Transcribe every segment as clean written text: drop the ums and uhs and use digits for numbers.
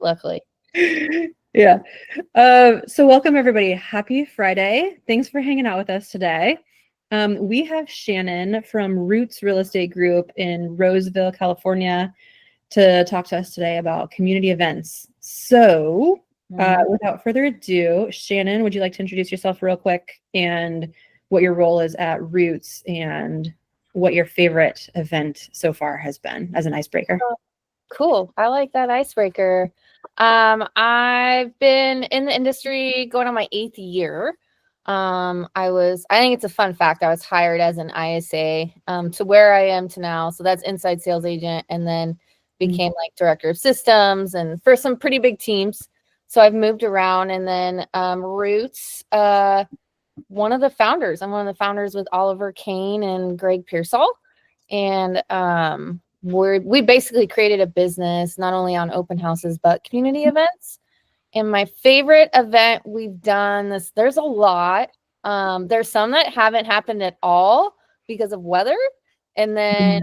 luckily. Yeah. So welcome everybody. Happy Friday. Thanks for hanging out with us today. We have Shannon from Roots Real Estate Group in Roseville, California, to talk to us today about community events. So without further ado, Shannon, would you like to introduce yourself real quick and what your role is at Roots and what your favorite event so far has been as an icebreaker? Cool. I like that icebreaker. I've been in the industry going on my 8th year. I think it's a fun fact. I was hired as an ISA to where I am to now. So that's inside sales agent, and then became like director of systems and for some pretty big teams. So I've moved around, and then Roots, I'm one of the founders with Oliver Kane and Greg Pearsall. And we basically created a business not only on open houses but community events. And my favorite event we've done there's a lot. There's some that haven't happened at all because of weather, and then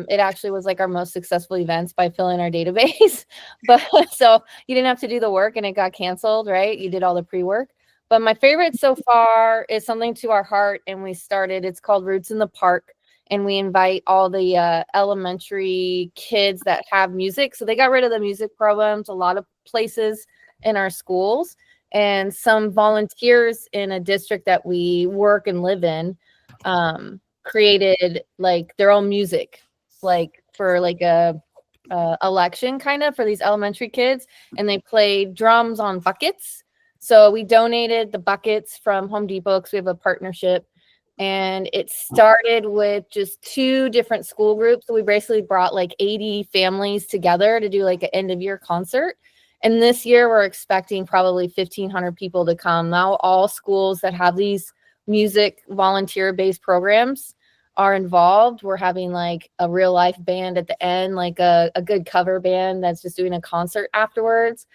it actually was like our most successful events by filling our database. But so you didn't have to do the work and it got canceled, right? You did all the pre-work. But my favorite so far is something to our heart, and it's called Roots in the Park. And we invite all the elementary kids that have music. So they got rid of the music programs, a lot of places in our schools, and some volunteers in a district that we work and live in created like their own music, like for like a election kind of for these elementary kids. And they played drums on buckets. So we donated the buckets from Home Depot because we have a partnership. And it started with just 2 different school groups. So we basically brought like 80 families together to do like an end of year concert. And this year we're expecting probably 1,500 people to come. Now all schools that have these music volunteer-based programs are involved. We're having like a real life band at the end, like a good cover band that's just doing a concert afterwards.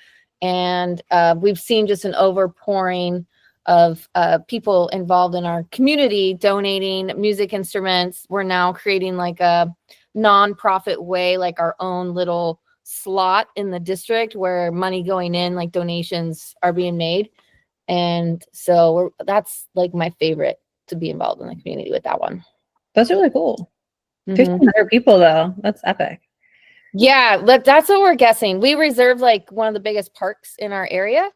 And we've seen just an overpouring of people involved in our community donating music instruments. We're now creating like a nonprofit way, like our own little slot in the district where money going in, like donations are being made. And so that's like my favorite, to be involved in the community with that one. That's really cool. 1,500 people though. That's epic. Yeah, that's what we're guessing. We reserved like one of the biggest parks in our area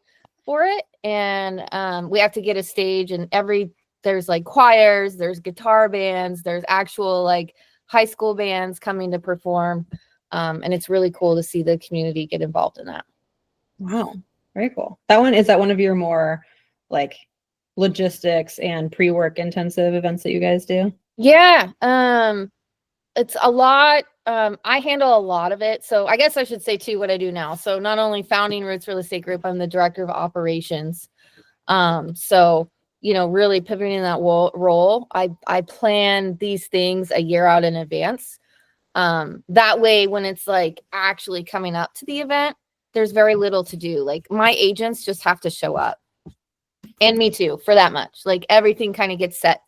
for it, and we have to get a stage, and there's like choirs, there's guitar bands, there's actual like high school bands coming to perform, and it's really cool to see the community get involved in that. Wow, very cool. Is that one of your more like logistics and pre-work intensive events that you guys do? Yeah, it's a lot. I handle a lot of it. So I guess I should say too what I do now. So not only founding Roots Real Estate Group, I'm the director of operations. So, really pivoting that role, I plan these things a year out in advance. That way, when it's like actually coming up to the event, there's very little to do. Like my agents just have to show up, and me too, for that much. Like everything kind of gets set.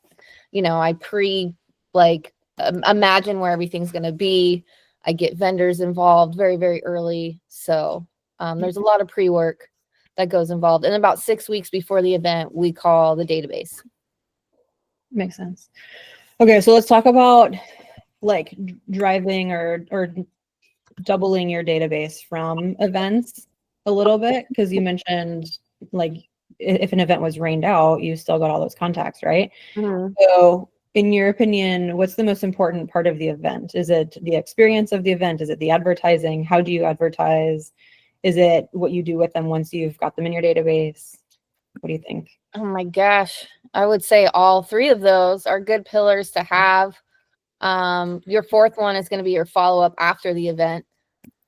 I imagine where everything's going to be. I get vendors involved very, very early. So there's a lot of pre-work that goes involved. And about 6 weeks before the event, we call the database. Makes sense. Okay, so let's talk about like driving or doubling your database from events a little bit, because you mentioned like if an event was rained out, you still got all those contacts, right? Mm-hmm. So in your opinion, what's the most important part of the event? Is it the experience of the event? Is it the advertising? How do you advertise? Is it what you do with them once you've got them in your database? What do you think? Oh my gosh. I would say all 3 of those are good pillars to have. Your 4th one is going to be your follow-up after the event.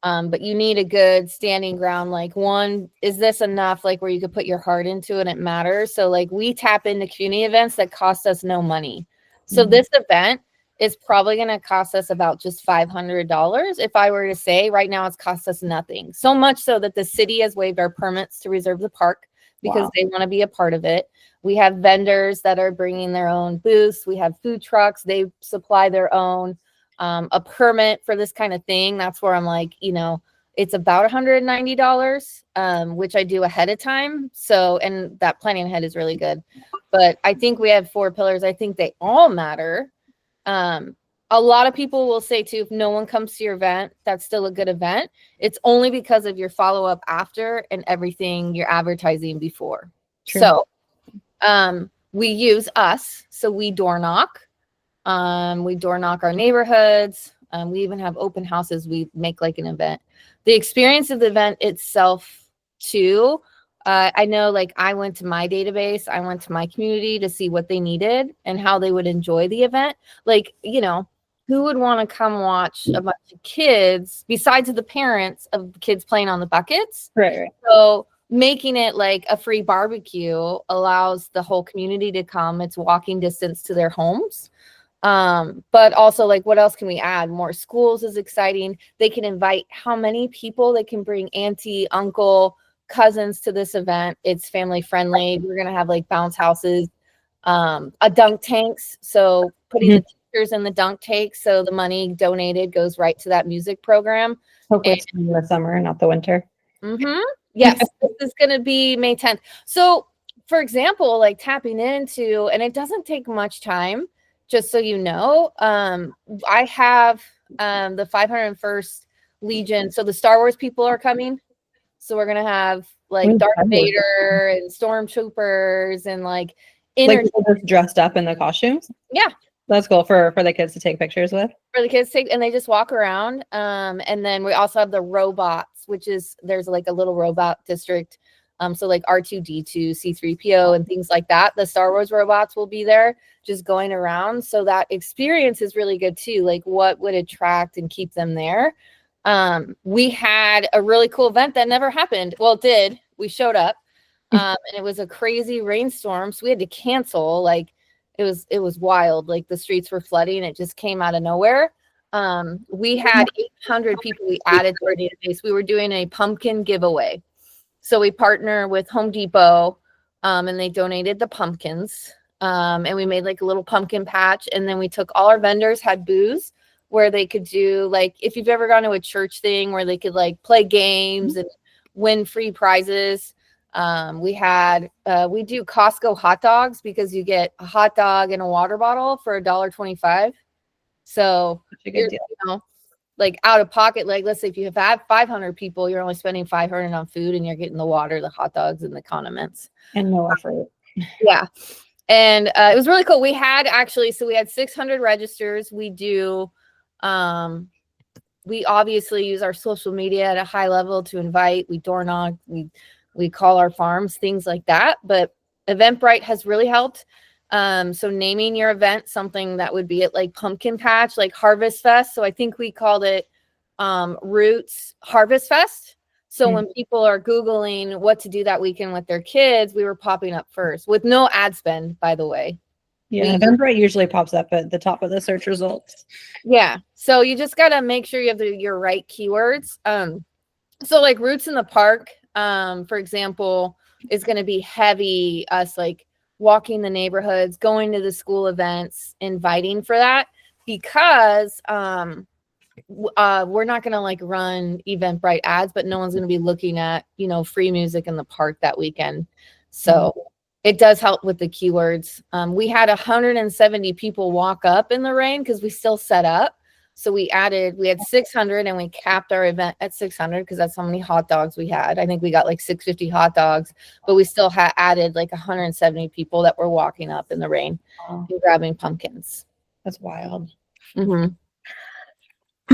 But you need a good standing ground. Like, one, is this enough? Like where you could put your heart into it and it matters. So like we tap into community events that cost us no money. So this event is probably going to cost us about just $500. If I were to say right now, it's cost us nothing. So much so that the city has waived our permits to reserve the park because they want to be a part of it. We have vendors that are bringing their own booths. We have food trucks. They supply their own. A permit for this kind of thing. That's where I'm like, It's about $190, which I do ahead of time. So, and that planning ahead is really good. But I think we have 4 pillars. I think they all matter. A lot of people will say too, if no one comes to your event, that's still a good event. It's only because of your follow-up after and everything you're advertising before. True. So we use us. So we door knock. We door knock our neighborhoods. We even have open houses. We make like an event. The experience of the event itself too. I know, like, I went to my database. I went to my community to see what they needed and how they would enjoy the event. Like, you know, who would want to come watch a bunch of kids besides the parents of the kids playing on the buckets? Right. So making it like a free barbecue allows the whole community to come. It's walking distance to their homes. But also, like, what else can we add? More schools is exciting. They can invite how many people? They can bring auntie, uncle, cousins to this event. It's family friendly. We're gonna have like bounce houses, a dunk tanks. So putting the teachers in the dunk tanks, so the money donated goes right to that music program. Hopefully it's in the summer, not the winter. Yes, this is gonna be May 10th. So, for example, like tapping into, and it doesn't take much time. Just so you know, I have the 501st Legion. So the Star Wars people are coming. So we're gonna have like Darth Vader and stormtroopers and like people just dressed up in the costumes. Yeah, that's cool for the kids to take pictures with. For the kids to take, and they just walk around. And then we also have the robots, which is there's like a little robot district. So like R2D2, C3PO, and things like that. The Star Wars robots will be there just going around. So that experience is really good too. Like, what would attract and keep them there? We had a really cool event that never happened. Well, it did. We showed up, and it was a crazy rainstorm. So we had to cancel. Like, it was wild. Like, the streets were flooding. It just came out of nowhere. We had 800 people we added to our database. We were doing a pumpkin giveaway. So we partner with Home Depot, and they donated the pumpkins, and we made like a little pumpkin patch. And then we took all our vendors had booths where they could do, like, if you've ever gone to a church thing where they could like play games and win free prizes. We do Costco hot dogs because you get a hot dog and a water bottle for $1.25. So that's a good deal. You know, like out of pocket, like let's say if you have 500 people, you're only spending $500 on food and you're getting the water, the hot dogs, and the condiments. And no effort. Yeah. And it was really cool. We had 600 registers. We do, we obviously use our social media at a high level to invite. We door knock, we call our farms, things like that. But Eventbrite has really helped. So naming your event something that would be at like Pumpkin Patch, like Harvest Fest. So I think we called it Roots Harvest Fest. So when people are Googling what to do that weekend with their kids, we were popping up first with no ad spend, by the way. Yeah, Eventbrite usually pops up at the top of the search results. Yeah. So you just got to make sure you have your right keywords. So like Roots in the Park, for example, is going to be heavy us like walking the neighborhoods, going to the school events, inviting for that, because we're not going to like run Eventbrite ads, but no one's going to be looking at, free music in the park that weekend. So it does help with the keywords. We had 170 people walk up in the rain because we still set up. So we had 600 and we capped our event at 600 because that's how many hot dogs we had. I think we got like 650 hot dogs, but we still had added like 170 people that were walking up in the rain and grabbing pumpkins. That's wild. Mm-hmm.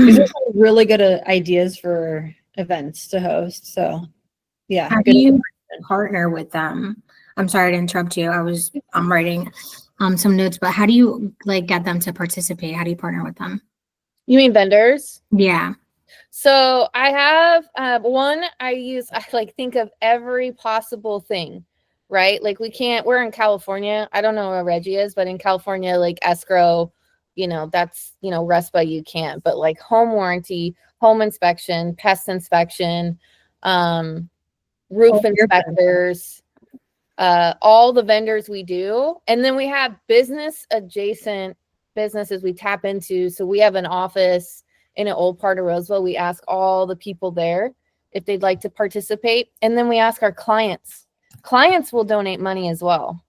These are some really good ideas for events to host. So yeah. How do you partner with them? I'm sorry to interrupt you. I'm writing some notes, but how do you like get them to participate? How do you partner with them? You mean vendors? Yeah. So I have I think of every possible thing, right? Like we're in California. I don't know where Reggie is, but in California, like escrow, that's, RESPA, you can't, but like home warranty, home inspection, pest inspection, roof inspectors, all the vendors we do. And then we have business adjacent businesses we tap into. So we have an office in an old part of Roseville. We ask all the people there if they'd like to participate. And then we ask our clients. Clients will donate money as well.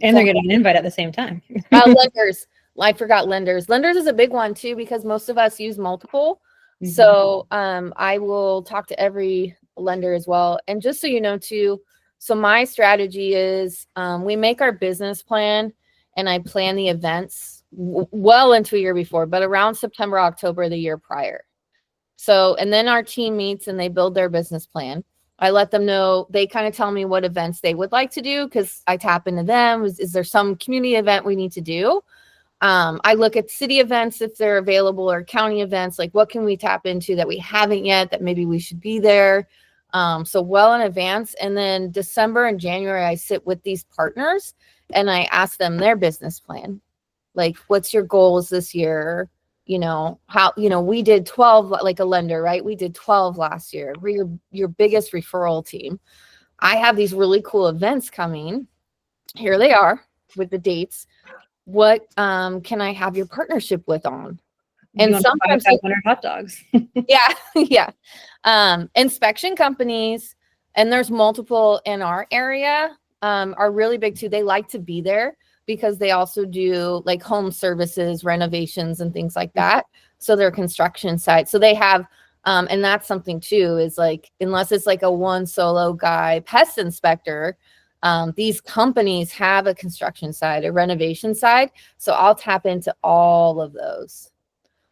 And they're getting an invite at the same time. Lenders. I forgot lenders. Lenders is a big one too, because most of us use multiple. Mhm. So I will talk to every lender as well. And just so you know too, so my strategy is we make our business plan and I plan the events well into a year before, but around September, October, the year prior. So, and then our team meets and they build their business plan. I let them know, they kind of tell me what events they would like to do because I tap into them. Is there some community event we need to do? I look at city events if they're available, or county events, like what can we tap into that we haven't yet that maybe we should be there. So well in advance. And then December and January, I sit with these partners and I ask them their business plan. Like, what's your goals this year? You know, how, you know, we did 12, like a lender, right? We did 12 last year. We're your biggest referral team. I have these really cool events coming. Here they are with the dates. What can I have your partnership with on? And sometimes 500 hot dogs. yeah. Inspection companies, and there's multiple in our area, are really big too. They like to be there because they also do like home services, renovations, and things like that. So they're construction sites. So they have, and that's something too, is like, unless it's like a one solo guy pest inspector, these companies have a construction side, a renovation side. So I'll tap into all of those.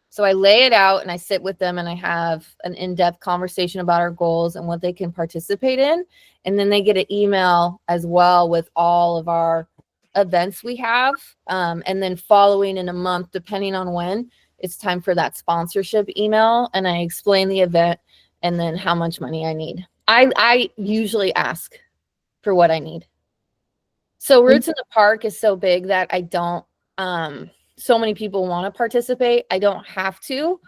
So I lay it out and I sit with them and I have an in-depth conversation about our goals and what they can participate in. And then they get an email as well with all of our events we have. And then following in a month, depending on when, it's time for that sponsorship email. And I explain the event and then how much money I need. I usually ask for what I need. So Roots in the Park is so big that I don't, so many people want to participate. I don't have to.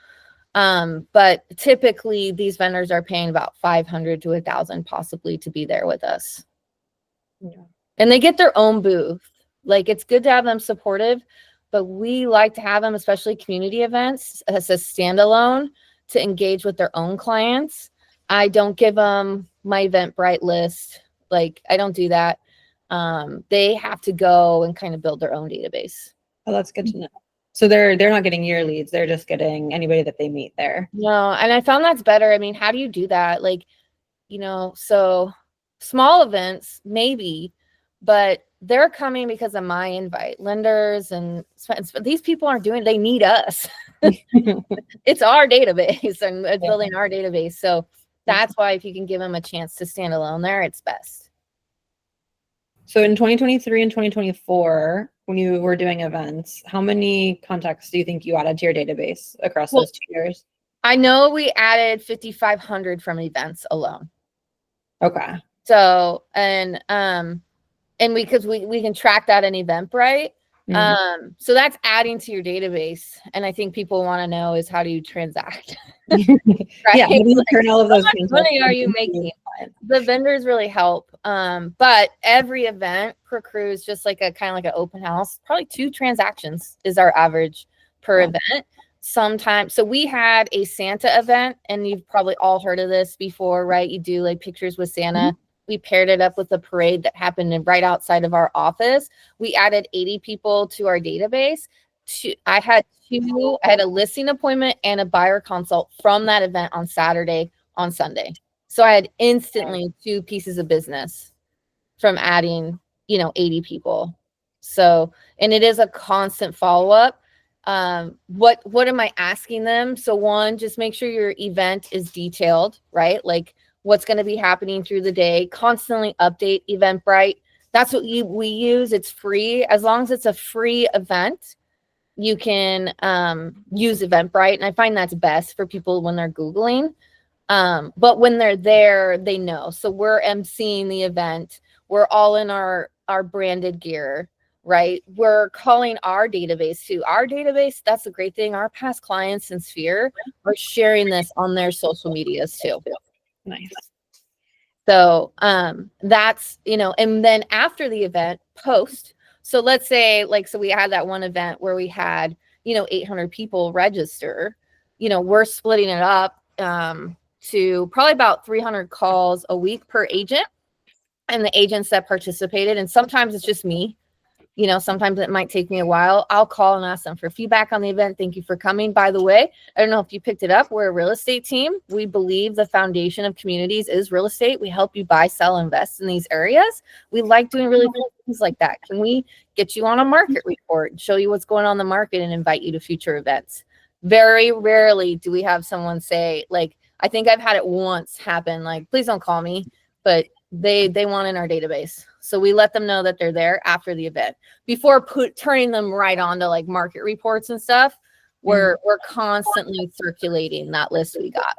But typically these vendors are paying about 500 to 1,000 possibly to be there with us. Yeah. And they get their own booth. Like, it's good to have them supportive, but we like to have them, especially community events, as a standalone to engage with their own clients. I don't give them my Eventbrite list. Like, I don't do that. They have to go and kind of build their own database. Oh, that's good to know. So they're not getting your leads. They're just getting anybody that they meet there. No, and I found that's better. I mean, how do you do that? Like, you know, so small events, maybe, but they're coming because of my invite. Lenders and these people aren't doing, they need us. It's our database and building our database. So that's why if you can give them a chance to stand alone there, it's best. So in 2023 and 2024, when you were doing events, how many contacts do you think you added to your database across those 2 years? I know we added 5,500 from events alone. Okay. So, and because we can track that in Eventbrite. Mhm. So that's adding to your database. And I think people want to know is, how do you transact? Right? Yeah, how do you turn all of those How much money are you making? The vendors really help. But every event per cruise, just like a kind of like an open house, probably 2 transactions is our average per event. Sometimes, so we had a Santa event, and you've probably all heard of this before, right? You do like pictures with Santa. Mm-hmm. We paired it up with a parade that happened right outside of our office. We added 80 people to our database. I had a listing appointment and a buyer consult from that event on Saturday, on Sunday. So I had instantly 2 pieces of business from adding, 80 people. So, and it is a constant follow-up. What am I asking them? So one, just make sure your event is detailed, right? Like what's going to be happening through the day. Constantly update Eventbrite. That's what we use. It's free. As long as it's a free event, you can use Eventbrite. And I find that's best for people when they're Googling. But when they're there, they know. So we're emceeing the event. We're all in our branded gear, right? We're calling our database too. Our database, that's the great thing. Our past clients in Sphere are sharing this on their social medias too. Nice. So that's, and then after the event, post. So let's say so we had that one event where we had, 800 people register. we're splitting it up to probably about 300 calls a week per agent and the agents that participated. And sometimes it's just me. Sometimes it might take me a while. I'll call and ask them for feedback on the event. Thank you for coming. By the way, I don't know if you picked it up. We're a real estate team. We believe the foundation of communities is real estate. We help you buy, sell, invest in these areas. We like doing really cool things like that. Can we get you on a market report and show you what's going on in the market and invite you to future events? Very rarely do we have someone say, like, I think I've had it once happen, like, please don't call me, but they want in our database. So we let them know that they're there after the event. Before turning them right on to like market reports and stuff, we're constantly circulating that list we got.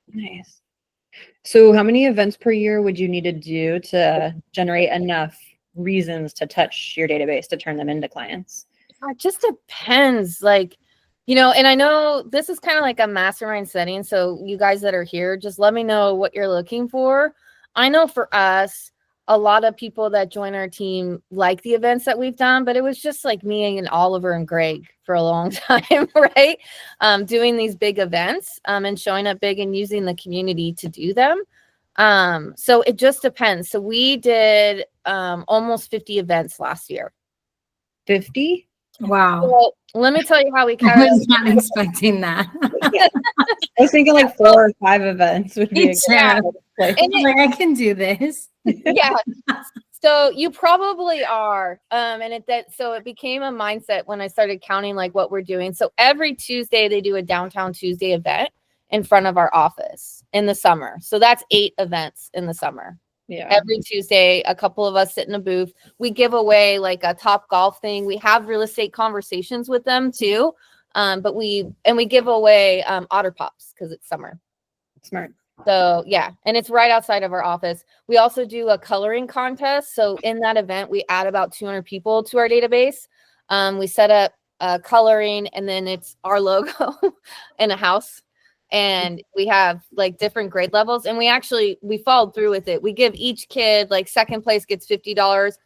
Nice. So how many events per year would you need to do to generate enough reasons to touch your database to turn them into clients? It just depends. Like, and I know this is kind of like a mastermind setting. So you guys that are here, just let me know what you're looking for. I know for us, a lot of people that join our team like the events that we've done, but it was just like me and Oliver and Greg for a long time, right? Doing these big events and showing up big and using the community to do them. So it just depends. So we did almost 50 events last year. 50? Wow. Well, let me tell you how we I was not expecting that. I was thinking like 4 or 5 events would be a good place. And I can do this. Yeah. So you probably are. So it became a mindset when I started counting like what we're doing. So every Tuesday they do a Downtown Tuesday event in front of our office in the summer. So that's 8 events in the summer. Yeah. Every Tuesday, a couple of us sit in a booth. We give away like a Top Golf thing. We have real estate conversations with them too. But we give away Otter Pops because it's summer. Smart. So yeah, and it's right outside of our office. We also do a coloring contest. So in that event, we add about 200 people to our database. We set up coloring, and then it's our logo in a house. And we have like different grade levels, and we followed through with it. We give each kid, like second place gets $50,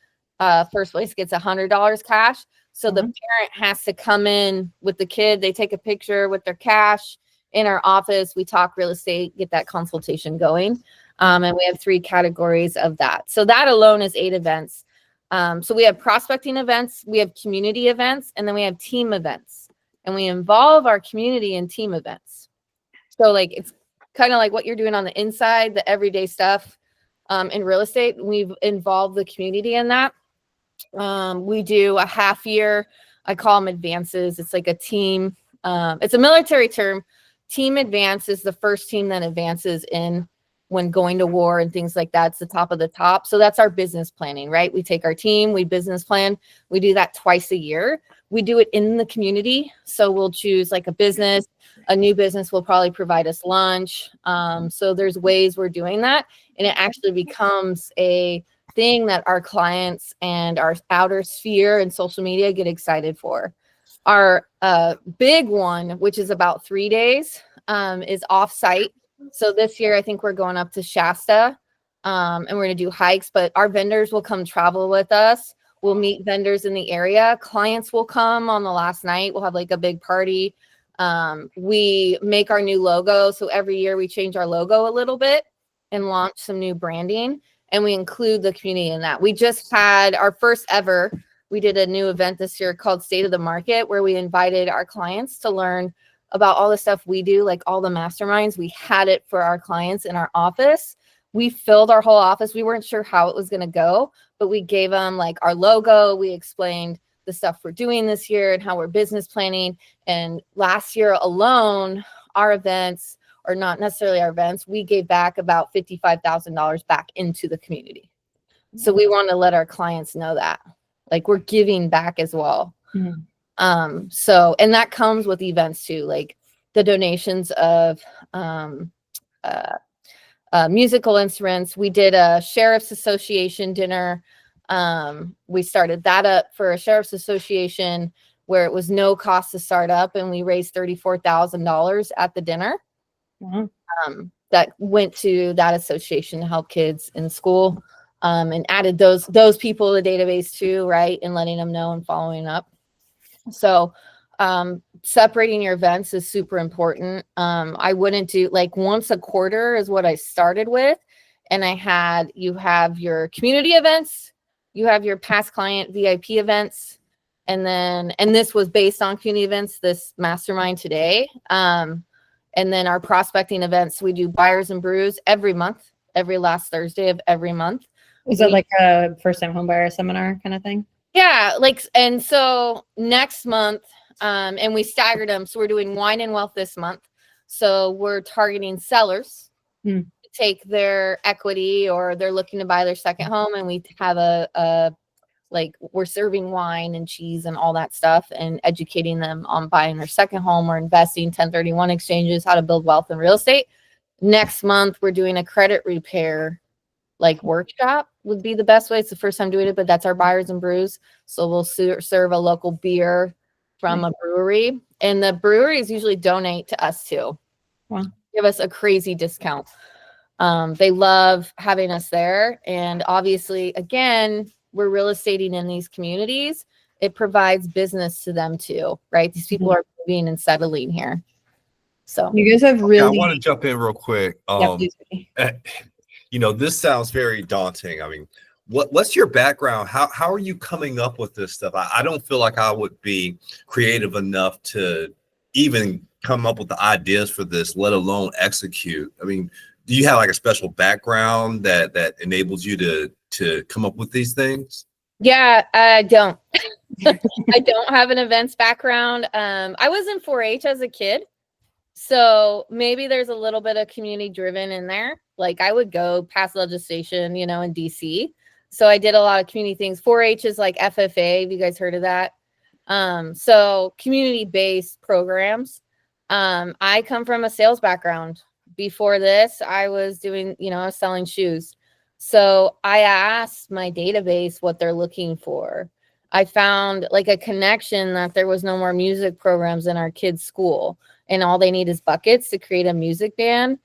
first place gets $100 cash. So the parent has to come in with the kid. They take a picture with their cash in our office. We talk real estate, get that consultation going. And we have 3 categories of that. So that alone is 8 events. So we have prospecting events, we have community events, and then we have team events. And we involve our community in team events. So like it's kind of like what you're doing on the inside, the everyday stuff in real estate. We've involved the community in that. We do a half year. I call them advances. It's like a team. It's a military term. Team advance is the first team that advances in when going to war and things like that. It's the top of the top. So that's our business planning, right? We take our team, we business plan. We do that twice a year. We do it in the community. So we'll choose like a new business will probably provide us lunch. So there's ways we're doing that. And it actually becomes a thing that our clients and our outer sphere and social media get excited for. Our big one, which is about 3 days, is off-site. So this year, I think we're going up to Shasta, and we're going to do hikes, but our vendors will come travel with us. We'll meet vendors in the area. Clients will come on the last night. We'll have like a big party. We make our new logo. So every year we change our logo a little bit and launch some new branding, and we include the community in that. We just had our first ever. We did a new event this year called State of the Market, where we invited our clients to learn about all the stuff we do, like all the masterminds. We had it for our clients in our office. We filled our whole office. We weren't sure how it was going to go, but we gave them like our logo. We explained the stuff we're doing this year and how we're business planning. And last year alone, our events, or not necessarily our events, we gave back about $55,000 back into the community. So we want to let our clients know that. Like we're giving back as well. Mm-hmm. And that comes with events too, like the donations of musical instruments. We did a Sheriff's Association dinner. We started that up for a Sheriff's Association where it was no cost to start up, and we raised $34,000 at the dinner. Mm-hmm. That went to that association to help kids in school. And added those people to the database too, right? And letting them know and following up. So Separating your events is super important. I wouldn't do like once a quarter is what I started with. And you have your community events, you have your past client VIP events, and this was based on community events, this mastermind today. And then our prospecting events, we do buyers and brews every month, every last Thursday of every month. Is it like a first time home buyer seminar kind of thing? Yeah, and so next month, and we staggered them. So we're doing wine and wealth this month. So we're targeting sellers to take their equity, or they're looking to buy their second home. And we have we're serving wine and cheese and all that stuff and educating them on buying their second home or investing, 1031 exchanges, how to build wealth in real estate. Next month, we're doing a credit repair workshop would be the best way. It's the first time doing it, but that's our buyers and brews. So we'll serve a local beer from a brewery, and the breweries usually donate to us too. Wow. Give us a crazy discount. They love having us there. And obviously, again, we're real estating in these communities. It provides business to them too, right? These people are moving and settling here. So you guys have really. I want to jump in real quick. Yeah, This sounds very daunting. I mean, what's your background? How are you coming up with this stuff? I don't feel like I would be creative enough to even come up with the ideas for this, let alone execute. I mean, do you have like a special background that enables you to come up with these things? Yeah, I don't. I don't have an events background. I was in 4-H as a kid. So maybe there's a little bit of community driven in there. Like I would go pass legislation, in DC. So I did a lot of community things. 4-H is like FFA. Have you guys heard of that? So community-based programs. I come from a sales background. Before this, I was doing, I was selling shoes. So I asked my database what they're looking for. I found like a connection that there was no more music programs in our kids' school, and all they need is buckets to create a music band.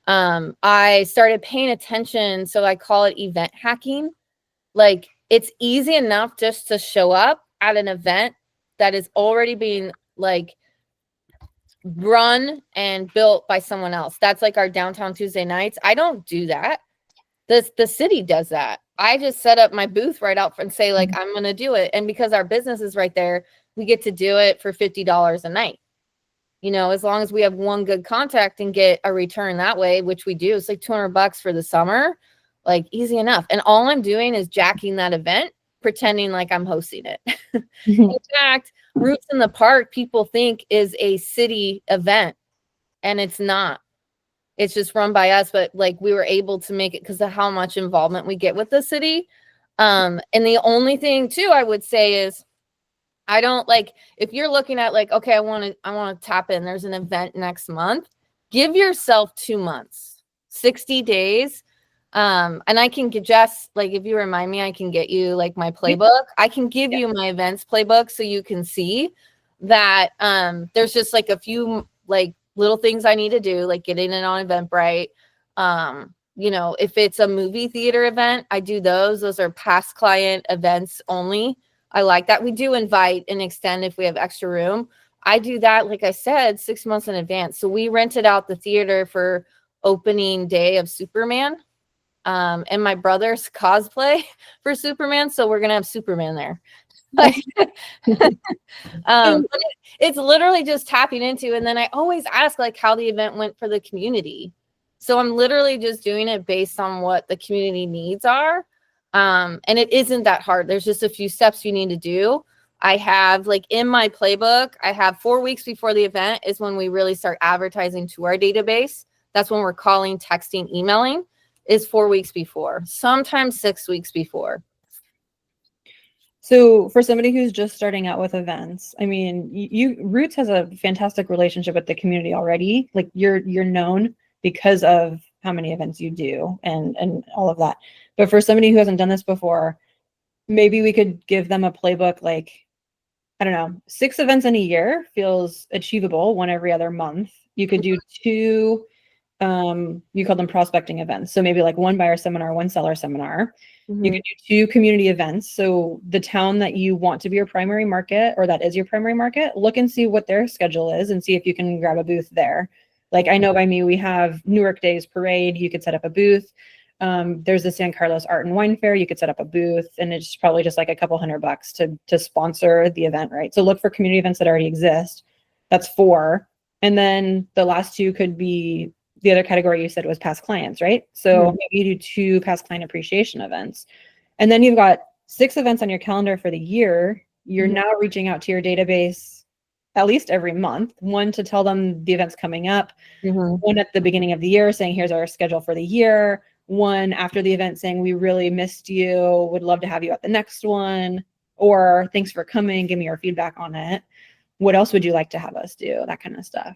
I started paying attention. So I call it event hacking. Like it's easy enough just to show up at an event that is already being run and built by someone else. That's like our downtown Tuesday nights. I don't do that. The city does that. I just set up my booth right out front and say I'm going to do it. And because our business is right there, we get to do it for $50 a night. As long as we have one good contact and get a return that way, which we do, it's like $200 for the summer, easy enough. And all I'm doing is jacking that event, pretending like I'm hosting it. In fact, Roots in the Park, people think is a city event, and it's not. It's just run by us, but we were able to make it because of how much involvement we get with the city. And the only thing too, I would say is, I don't if you're looking at okay, I want to tap in, there's an event next month, give yourself 2 months, 60 days. And I can get if you remind me, I can get you my playbook. I can give you my events playbook so you can see that there's just a few little things I need to do, getting it on Eventbrite. If it's a movie theater event, I do those. Those are past client events only. I like that. We do invite and extend if we have extra room. I do that, like I said, 6 months in advance. So we rented out the theater for opening day of Superman. And my brother's cosplay for Superman. So we're going to have Superman there. But it's literally just tapping into, and then I always ask how the event went for the community. So I'm literally just doing it based on what the community needs are. And it isn't that hard. There's just a few steps you need to do. I have in my playbook, I have 4 weeks before the event is when we really start advertising to our database. That's when we're calling, texting, emailing, is 4 weeks before, sometimes 6 weeks before. So for somebody who's just starting out with events, I mean, Roots has a fantastic relationship with the community already. You're known because of how many events you do and all of that. But for somebody who hasn't done this before, maybe we could give them a playbook, I don't know, 6 events in a year feels achievable, one every other month. You could do 2 you call them prospecting events. So maybe like one buyer seminar, one seller seminar. You Mhm. could do 2 community events. So the town that you want to be your primary market, or that is your primary market, look and see what their schedule is and see if you can grab a booth there. Like I know by me, we have Newark Days Parade. You could set up a booth. There's the San Carlos Art and Wine Fair. You could set up a booth, and it's probably just like a couple $100 to sponsor the event, right? So look for community events that already exist. That's 4. And then the last 2 could be the other category you said was past clients, right? So maybe you do 2 past client appreciation events. And then you've got 6 events on your calendar for the year. You're now reaching out to your database at least every month, one to tell them the events coming up, one at the beginning of the year saying, here's our schedule for the year, one after the event saying, we really missed you, would love to have you at the next one, or thanks for coming, give me your feedback on it. What else would you like to have us do? That kind of stuff.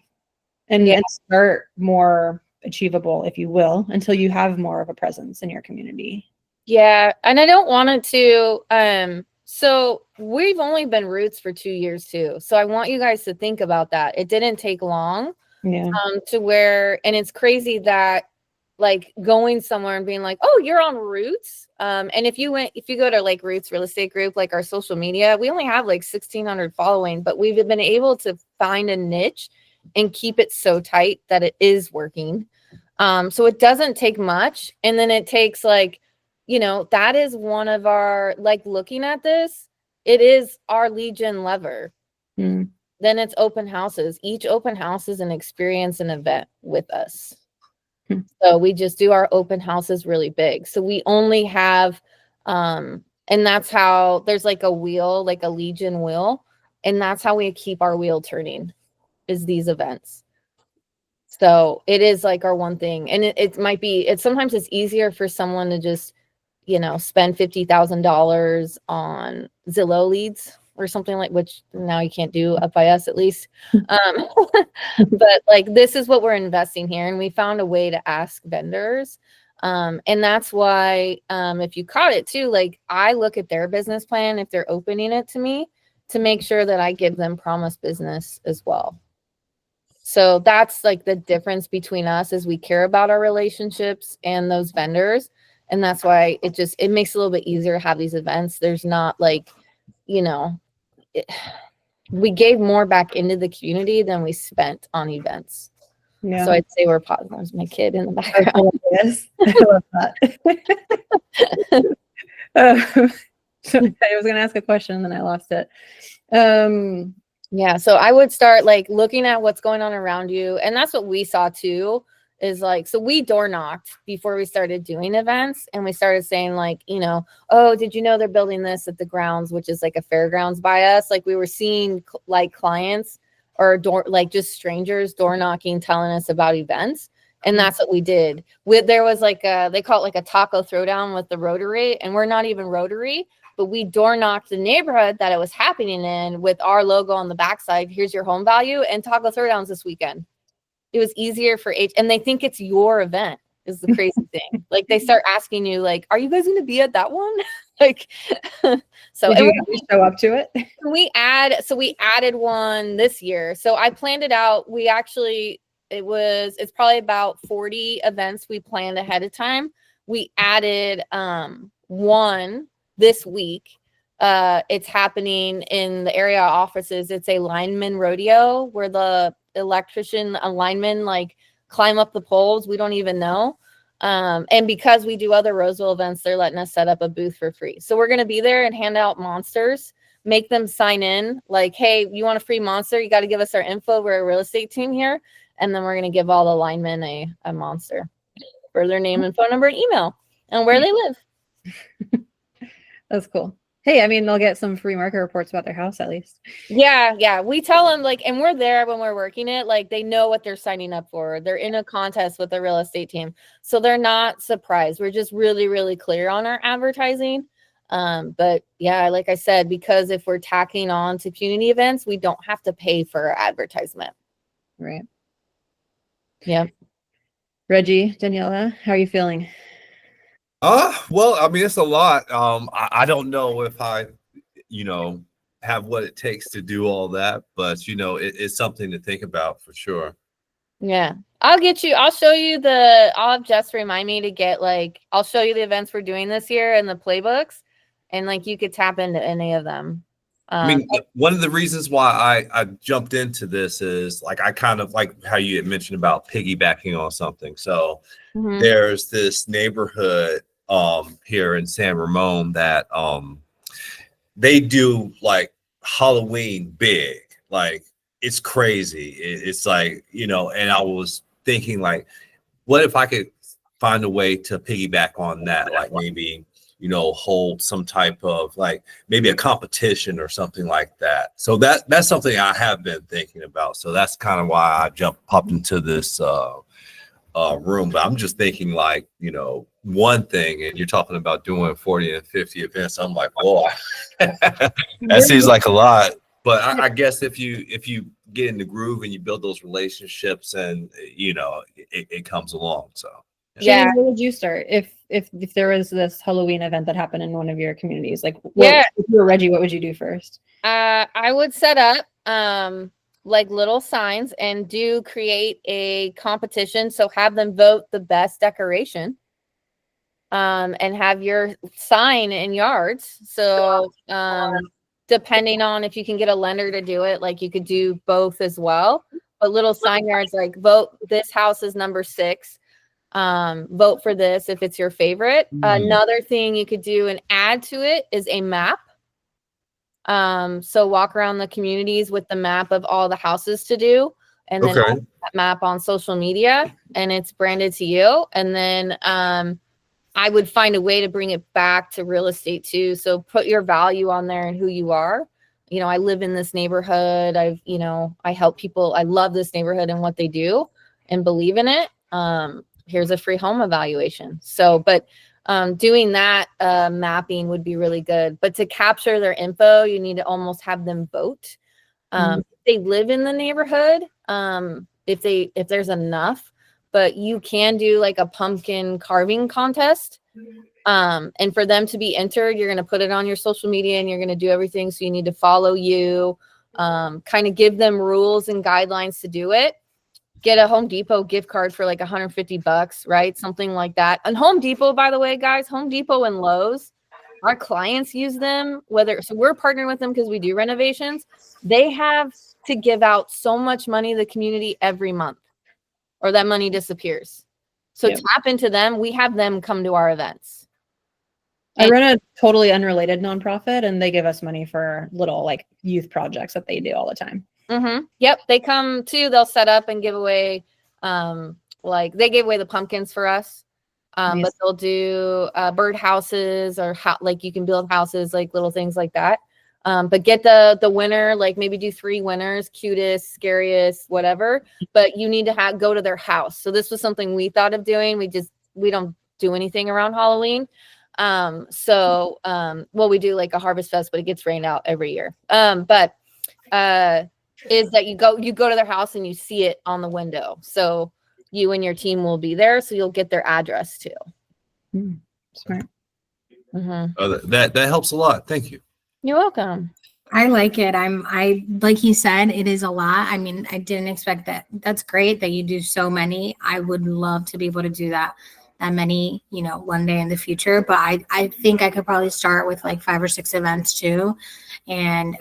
And start more achievable, if you will, until you have more of a presence in your community. Yeah. And I don't want it to, so we've only been Roots for 2 years too. So I want you guys to think about that. It didn't take long to where, and it's crazy that like going somewhere and being like, oh, you're on Roots. And if you go to like Roots Real Estate Group, like our social media, we only have like 1,600 following, but we've been able to find a niche and keep it so tight that it is working. So it doesn't take much. And then it takes like, that is one of our, like looking at this, it is our lead gen lever. Then it's open houses. Each open house is an experience and event with us. So we just do our open houses really big. So we only have, and that's how there's like a wheel, like a lead gen wheel. And that's how we keep our wheel turning, is these events. So it is like our one thing. And it might be, sometimes it's easier for someone to just, spend $50,000 on Zillow leads or something like, which now you can't do up by us at least. But like, this is what we're investing here. And we found a way to ask vendors. And that's why, if you caught it too, like I look at their business plan, if they're opening it to me, to make sure that I give them promised business as well. So that's like the difference between us, is we care about our relationships and those vendors. And that's why it makes it a little bit easier to have these events. There's not like, we gave more back into the community than we spent on events. Yeah. So I'd say we're positive. There's my kid in the background. Yes, I love that. So I was going to ask a question and then I lost it. Yeah. So I would start like looking at what's going on around you. And that's what we saw too, is like, so we door knocked before we started doing events, and we started saying like, oh, did you know they're building this at the grounds, which is like a fairgrounds by us? Like we were seeing like clients or like just strangers door knocking, telling us about events. And that's what we did. There was like they call it like a taco throwdown with the Rotary, and we're not even Rotary, but we door knocked the neighborhood that it was happening in with our logo on the backside. Here's your home value and taco throwdowns this weekend. It was easier for and they think it's your event is the crazy thing. Like they start asking you like, are you guys going to be at that one? Like, so did you show up to it? We added one this year. So I planned it out. It's probably about 40 events we planned ahead of time. We added one this week. It's happening in the area offices. It's a lineman rodeo where the electrician linemen like climb up the poles. We don't even know. And because we do other Roseville events, they're letting us set up a booth for free. So we're going to be there and hand out monsters, make them sign in like, hey, you want a free monster? You got to give us our info. We're a real estate team here. And then we're going to give all the linemen a monster for their name and phone number and email and where they live. That's cool. Hey, I mean, they'll get some free market reports about their house at least. Yeah. We tell them like, and we're there when we're working it, like they know what they're signing up for. They're in a contest with the real estate team. So they're not surprised. We're just really, really clear on our advertising. But yeah, like I said, because if we're tacking on to community events, we don't have to pay for our advertisement. Right. Yeah. Reggie, Daniela, how are you feeling? Well, I mean, it's a lot. I don't know if I, have what it takes to do all that, but it's something to think about for sure. Yeah. I'll show you I'll have Jess remind me to get I'll show you the events we're doing this year and the playbooks, and like you could tap into any of them. I mean, one of the reasons why I jumped into this is like I kind of like how you had mentioned about piggybacking on something. So Mhm. there's this neighborhood here in San Ramon that they do like Halloween big. Like it's crazy. It's like, you know, and I was thinking like, what if I could find a way to piggyback on that? Like maybe, you know, hold some type of like maybe a competition or something like that. So that's something I have been thinking about. So that's kind of why I popped into this room. But I'm just thinking like, you know, one thing, and you're talking about doing 40 and 50 events. I'm like, whoa, that seems like a lot. But I guess if you get in the groove and you build those relationships, and you know, it comes along. So Yeah. Shannon, where would you start if there was this Halloween event that happened in one of your communities? Like, Yeah. if you were Reggie, what would you do first? I would set up like little signs and create a competition. So have them vote the best decoration. And have your sign in yards. So depending on if you can get a lender to do it, like you could do both as well. But little sign yards like vote this house is number 6. Vote for this if it's your favorite. Another thing you could do and add to it is a map. So walk around the communities with the map of all the houses to do, and then that map on social media, and it's branded to you. And then I would find a way to bring it back to real estate too. So put your value on there and who you are. You know, I live in this neighborhood. I help people. I love this neighborhood and what they do and believe in it. Here's a free home evaluation. So, but doing that mapping would be really good. But to capture their info, you need to almost have them vote. If they live in the neighborhood, if there's enough, but you can do like a pumpkin carving contest. And for them to be entered, you're going to put it on your social media and you're going to do everything. So you need to follow you, kind of give them rules and guidelines to do it. Get a Home Depot gift card for like $150, right? Something like that. And Home Depot, by the way, guys, Home Depot and Lowe's, our clients use them, so we're partnering with them because we do renovations. They have to give out so much money to the community every month, or that money disappears. So tap into them. We have them come to our events. I run a totally unrelated nonprofit, and they give us money for little like youth projects that they do all the time. Yep. They come too. They'll set up and give away, like they gave away the pumpkins for us. Nice. But they'll do bird houses or like you can build houses, like little things like that. But get the winner, like maybe do 3 winners, cutest, scariest, whatever. But you need to go to their house. So this was something we thought of doing. We don't do anything around Halloween. Well, we do like a harvest fest, but it gets rained out every year. Is that you go to their house and you see it on the window. So you and your team will be there. So you'll get their address too. Smart. that helps a lot. Thank you. You're welcome. I like it. I like you said, it is a lot. I mean, I didn't expect that. That's great that you do so many. I would love to be able to do that many, you know, one day in the future. But I think I could probably start with like 5 or 6 events too, and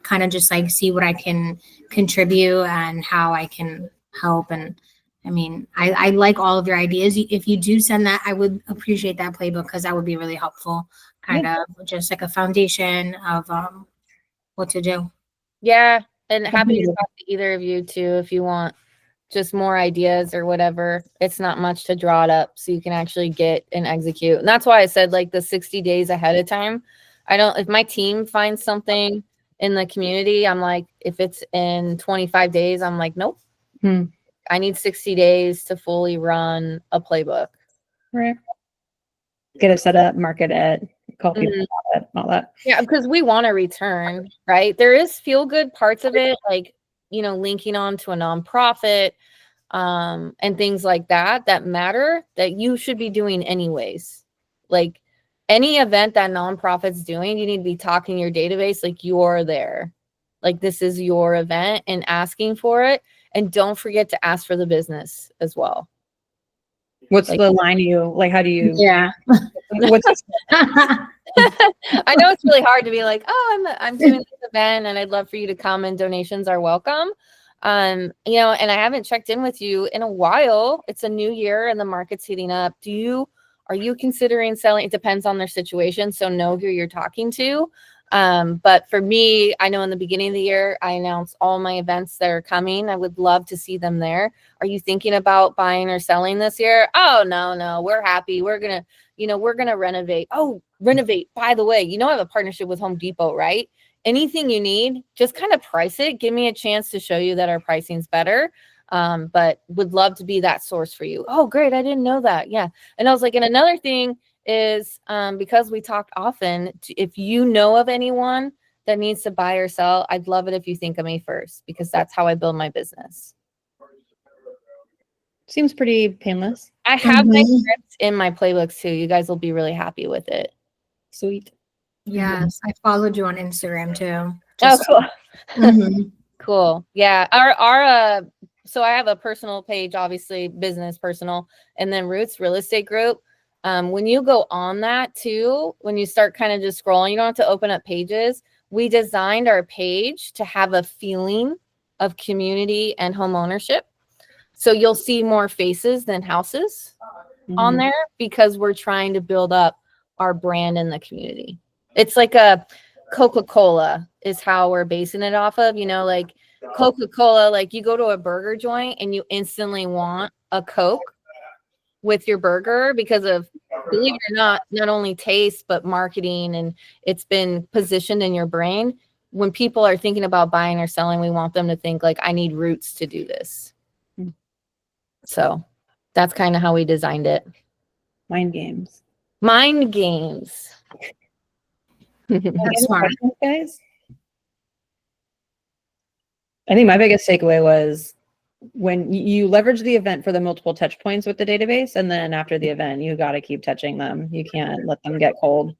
kind of just like see what I can contribute and how I can help. And I mean, I like all of your ideas. If you do send that, I would appreciate that playbook because that would be really helpful. Kind of just like a foundation of what to do. Yeah. And happy to talk to either of you too, if you want just more ideas or whatever. It's not much to draw it up so you can actually get and execute. And that's why I said like the 60 days ahead of time. If my team finds something in the community, I'm like, if it's in 25 days, I'm like, nope. I need 60 days to fully run a playbook. Right. Get it set up, market it, call people about it, all that. Yeah, because we want a return, right? There is feel good parts of it, like, you know, linking on to a nonprofit and things like that matter, that you should be doing anyways. Like any event that nonprofit's doing, you need to be talking your database like you're there. Like this is your event and asking for it. And don't forget to ask for the business as well. What's Like- the line how do you, Yeah. what's I know it's really hard to be like, oh, I'm doing this event and I'd love for you to come and donations are welcome. And I haven't checked in with you in a while. It's a new year and the market's heating up. Are you considering selling? It depends on their situation. So know who you're talking to. But for me, I know in the beginning of the year, I announced all my events that are coming. I would love to see them there. Are you thinking about buying or selling this year? Oh, no, we're happy. We're going to renovate. Oh, renovate. By the way, I have a partnership with Home Depot, right? Anything you need, just kind of price it. Give me a chance to show you that our pricing's better. But would love to be that source for you. Oh, great. I didn't know that. Yeah. And I was like, and another thing is because we talk often, if you know of anyone that needs to buy or sell, I'd love it if you think of me first, because that's how I build my business. seems pretty painless. I have my Mhm. scripts in my playbooks too. You guys will be really happy with it. Sweet. Yes, I followed you on Instagram too. Oh, Just- cool. Mhm. Cool. Yeah. Our so I have a personal page, obviously business, personal, and then Roots Real Estate Group. When you go on that too, when you start kind of just scrolling, you don't have to open up pages. We designed our page to have a feeling of community and home ownership. So you'll see more faces than houses on Mhm. there, because we're trying to build up our brand in the community. It's like a Coca-Cola is how we're basing it off of, like Coca-Cola, like you go to a burger joint and you instantly want a Coke with your burger because of, believe it or not only taste, but marketing, and it's been positioned in your brain. When people are thinking about buying or selling, we want them to think like, I need Roots to do this. So that's kind of how we designed it. Mind games. Mind games. That's Any smart. questions, guys? I think my biggest takeaway was when you leverage the event for the multiple touch points with the database, and then after the event, you got to keep touching them. You can't let them get cold.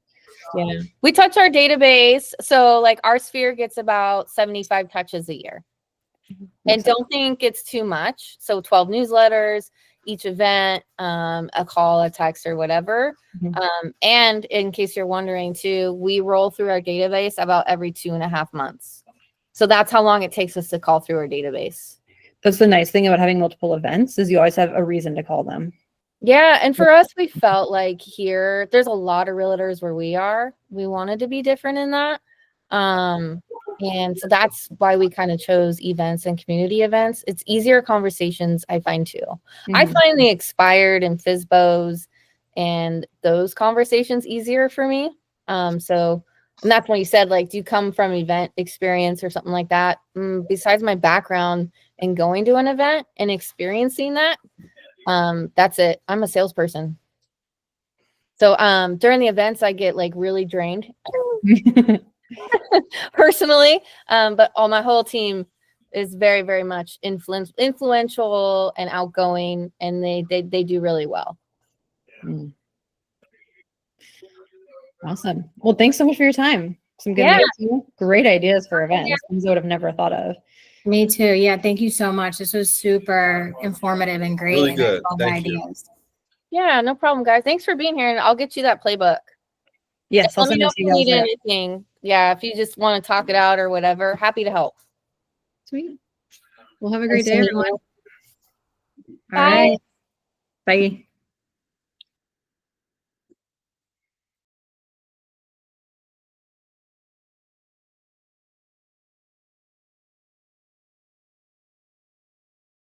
Yeah. We touch our database. So like our sphere gets about 75 touches a year. And don't think it's too much. So 12 newsletters, each event, a call, a text, or whatever. Mhm. And in case you're wondering too, we roll through our database about every 2.5 months. So that's how long it takes us to call through our database. That's the nice thing about having multiple events is you always have a reason to call them. Yeah. And for us, we felt like here, there's a lot of realtors where we are. We wanted to be different in that. And so that's why we kind of chose events and community events. It's easier conversations, I find too. I Mhm. find the expired and FSBOs and those conversations easier for me. And that's when you said, like, do you come from event experience or something like that? Besides my background and going to an event and experiencing that, that's it. I'm a salesperson. So during the events, I get like really drained personally, but my whole team is very, very much influential and outgoing, and they do really well. Mm. Awesome. Well, thanks so much for your time. Some good Yeah. meetings, great ideas for events. Things I would have never thought of. Me too. Yeah, thank you so much. This was super informative and great. Really and I good. love the Thank you. ideas. Yeah, no problem, guys. Thanks for being here, and I'll get you that playbook. Yes, I'll Let me send know it if to you you need guys. anything. Yeah, if you just want to talk it out or whatever, happy to help. Sweet. Well, have a great Nice day, to meet everyone. you. Bye. All right. Bye.